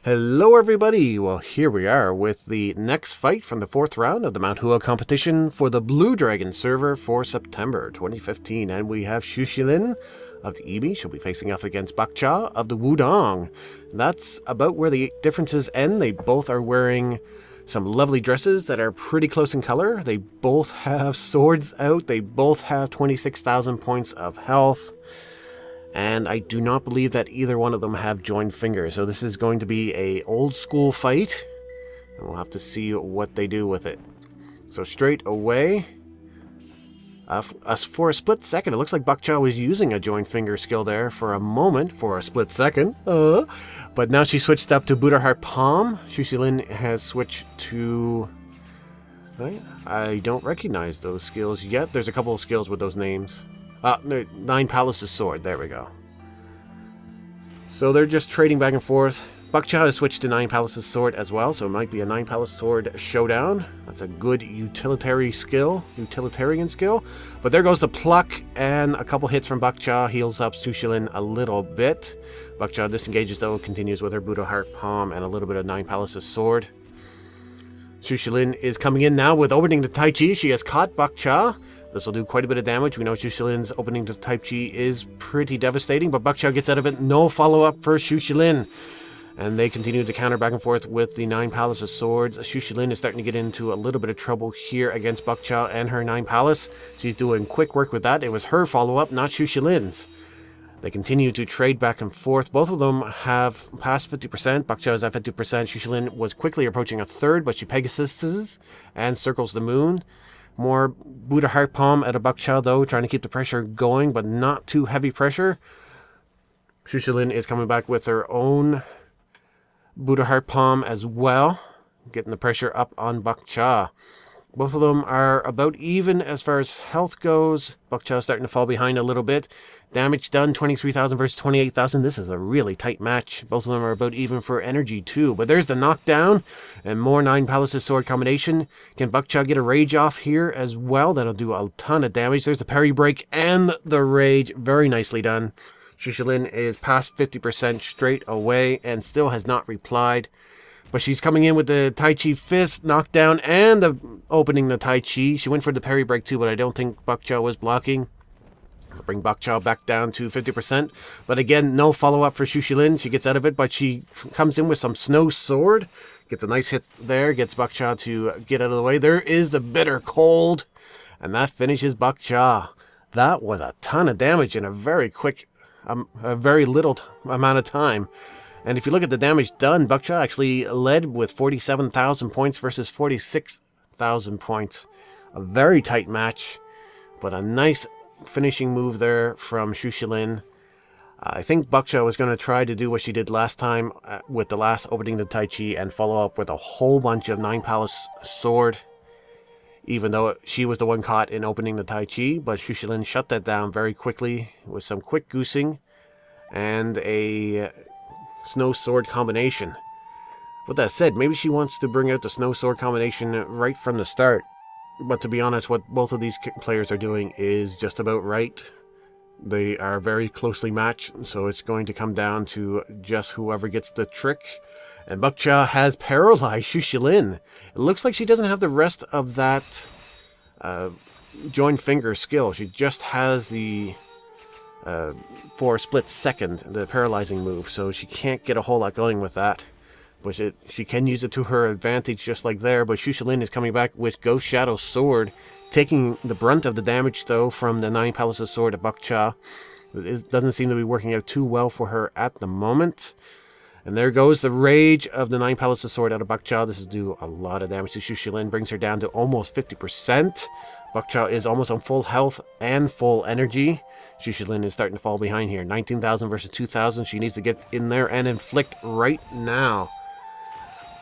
Hello everybody! Well, here we are with the next fight from the 4th round of the Mount Hua competition for the Blue Dragon server for September 2015. And we have Shuzelin of the Ebi. She'll be facing off against Bakcha of the Wudong. That's about where the differences end. They both are wearing some lovely dresses that are pretty close in color. They both have swords out. They both have 26,000 points of health. And I do not believe that either one of them have joined fingers. So this is going to be a old school fight. And we'll have to see what they do with it. So straight away, for a split second, it looks like Bakcha was using a joined finger skill there for a moment, for a split second. But now she switched up to Buddha Heart Palm. Shuzelin has switched to... I don't recognize those skills yet. There's a couple of skills with those names. Nine Palaces Sword. There we go. So they're just trading back and forth. Bakcha has switched to Nine Palaces Sword as well, so it might be a Nine Palace Sword showdown. That's a good utilitarian skill. But there goes the pluck, and a couple hits from Bakcha heals up Shuzelin a little bit. Bakcha disengages though, continues with her Buddha Heart Palm and a little bit of Nine Palaces Sword. Shuzelin is coming in now with opening the Tai Chi. She has caught Bakcha. This will do quite a bit of damage. We know Shuzelin's opening to Tai Chi is pretty devastating, but Bakcha gets out of it. No follow-up for Shuzelin. And they continue to counter back and forth with the Nine Palaces Swords. Shuzelin is starting to get into a little bit of trouble here against Bakcha and her Nine Palace. She's doing quick work with that. It was her follow-up, not Shuzelin's. They continue to trade back and forth. Both of them have passed 50%. Bakcha is at 50%. Shuzelin was quickly approaching a third, but she Pegasuses and circles the moon. More Buddha Heart Palm at a Bakcha though, trying to keep the pressure going, but not too heavy pressure. Shuzelin is coming back with her own Buddha Heart Palm as well, getting the pressure up on Bakcha. Both of them are about even as far as health goes. Bakcha is starting to fall behind a little bit. Damage done, 23,000 versus 28,000. This is a really tight match. Both of them are about even for energy too. But there's the knockdown and more Nine Palaces Sword combination. Can Bakcha get a rage off here as well? That'll do a ton of damage. There's the parry break and the rage. Very nicely done. Shuzelin is past 50% straight away and still has not replied. But she's coming in with the Tai Chi fist, knockdown, and the opening the Tai Chi. She went for the parry break too, but I don't think Bakcha was blocking. I'll bring Bakcha back down to 50%. But again, no follow-up for Shuzelin. She gets out of it, but she comes in with some Snow Sword. Gets a nice hit there, gets Bakcha to get out of the way. There is the Bitter Cold, and that finishes Bakcha. That was a ton of damage in a very quick, a very little amount of time. And if you look at the damage done, Bakcha actually led with 47,000 points versus 46,000 points. A very tight match, but a nice finishing move there from Shuzelin. I think Bakcha was going to try to do what she did last time with the last opening the Tai Chi and follow up with a whole bunch of Nine Palace Sword, even though she was the one caught in opening the Tai Chi. But Shuzelin shut that down very quickly with some quick goosing and a Snow Sword combination. With that said, maybe she wants to bring out the Snow Sword combination right from the start. But to be honest, what both of these players are doing is just about right. They are very closely matched, so it's going to come down to just whoever gets the trick. And Bakcha has paralyzed Shuzelin. It looks like she doesn't have the rest of that joined finger skill. She just has the for a split second, the paralyzing move, so she can't get a whole lot going with that. But she can use it to her advantage just like there. But Shuzelin is coming back with Ghost Shadow Sword, taking the brunt of the damage though from the Nine Palaces Sword of Bakcha. It doesn't seem to be working out too well for her at the moment. And there goes the rage of the Nine Palaces Sword out of Bakcha. This will do a lot of damage to Shuzelin, brings her down to almost 50%. Bakcha is almost on full health and full energy. Shuzelin is starting to fall behind here. 19,000 versus 2,000. She needs to get in there and inflict right now.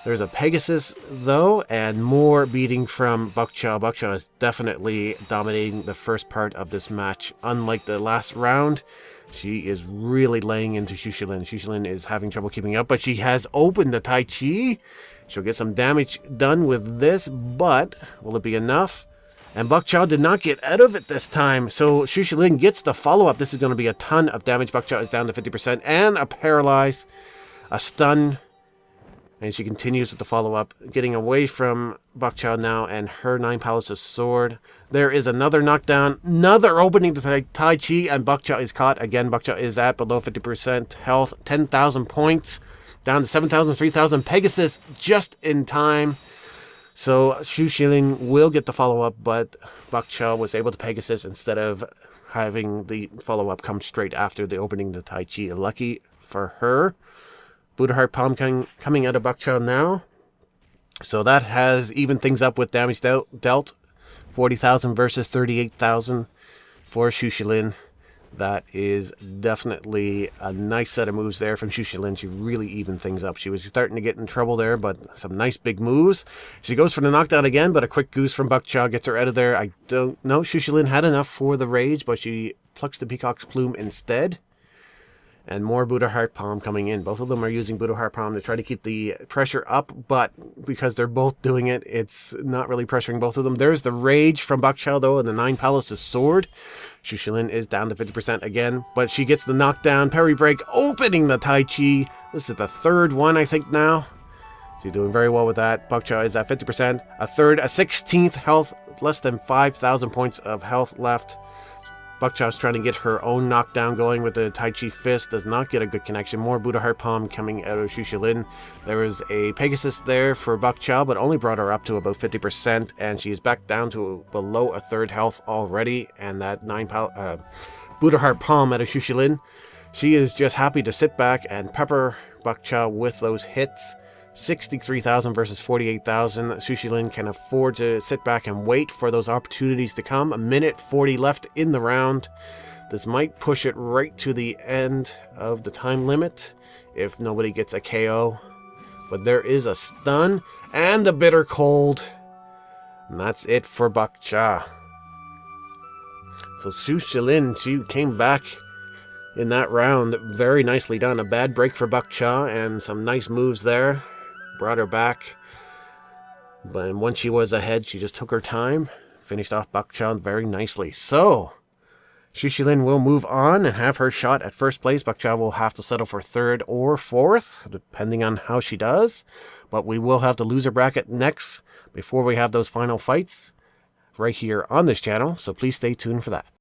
There's a Pegasus, though, and more beating from Bakcha. Bakcha is definitely dominating the first part of this match. Unlike the last round, she is really laying into Shuzelin. Shuzelin is having trouble keeping up, but she has opened the Tai Chi. She'll get some damage done with this, but will it be enough? And Bakcha did not get out of it this time, so Shuzelin gets the follow-up. This is going to be a ton of damage. Bakcha is down to 50%, and a paralyze, a stun, And she continues with the follow-up, getting away from Bok Chow now and her 9 Palaces sword. There is another knockdown, another opening to Tai Chi, and Bok Chow is caught. Again, Bok Chow is at below 50% health, 10,000 points, down to 7,000, 3,000. Pegasus just in time. So Shuzelin will get the follow-up, but Bok Chow was able to Pegasus instead of having the follow-up come straight after the opening to Tai Chi. Lucky for her. Buddha Heart Palm coming out of Bok Chow now. So that has evened things up with damage dealt. 40,000 versus 38,000 for Shuzelin. That is definitely a nice set of moves there from Shuzelin. She really evened things up. She was starting to get in trouble there, but some nice big moves. She goes for the knockdown again, but a quick goose from Bok Chow gets her out of there. I don't know. Shuzelin had enough for the rage, but she plucks the Peacock's Plume instead. And more Buddha Heart Palm coming in. Both of them are using Buddha Heart Palm to try to keep the pressure up, but because they're both doing it, it's not really pressuring both of them. There's the Rage from Bok Chow, though, and the 9 Palaces sword. Shuzelin is down to 50% again, but she gets the knockdown. Parry break, opening the Tai Chi. This is the third one, I think, now. She's doing very well with that. Bok Chow is at 50%. A 16th health, less than 5,000 points of health left. Bok Chow's trying to get her own knockdown going with the Tai Chi Fist. Does not get a good connection. More Buddha Heart Palm coming out of Shuzelin. There was a Pegasus there for Bok Chow, but only brought her up to about 50%, and she's back down to below a third health already. And that 9 Buddha Heart Palm out of Shuzelin. She is just happy to sit back and pepper Bok Chow with those hits. 63,000 versus 48,000. Shuzelin can afford to sit back and wait for those opportunities to come. A minute 40 left in the round. This might push it right to the end of the time limit if nobody gets a KO. But there is a stun and the bitter cold. And that's it for Bok Chow. So Shuzelin, she came back in that round very nicely done. A bad break for Bok Chow and some nice moves there. Brought her back, but once she was ahead, she just took her time, finished off Bok Chow very nicely. So, Shuzelin will move on and have her shot at first place. Bok Chow will have to settle for third or fourth, depending on how she does. But we will have the loser bracket next, before we have those final fights, right here on this channel. So please stay tuned for that.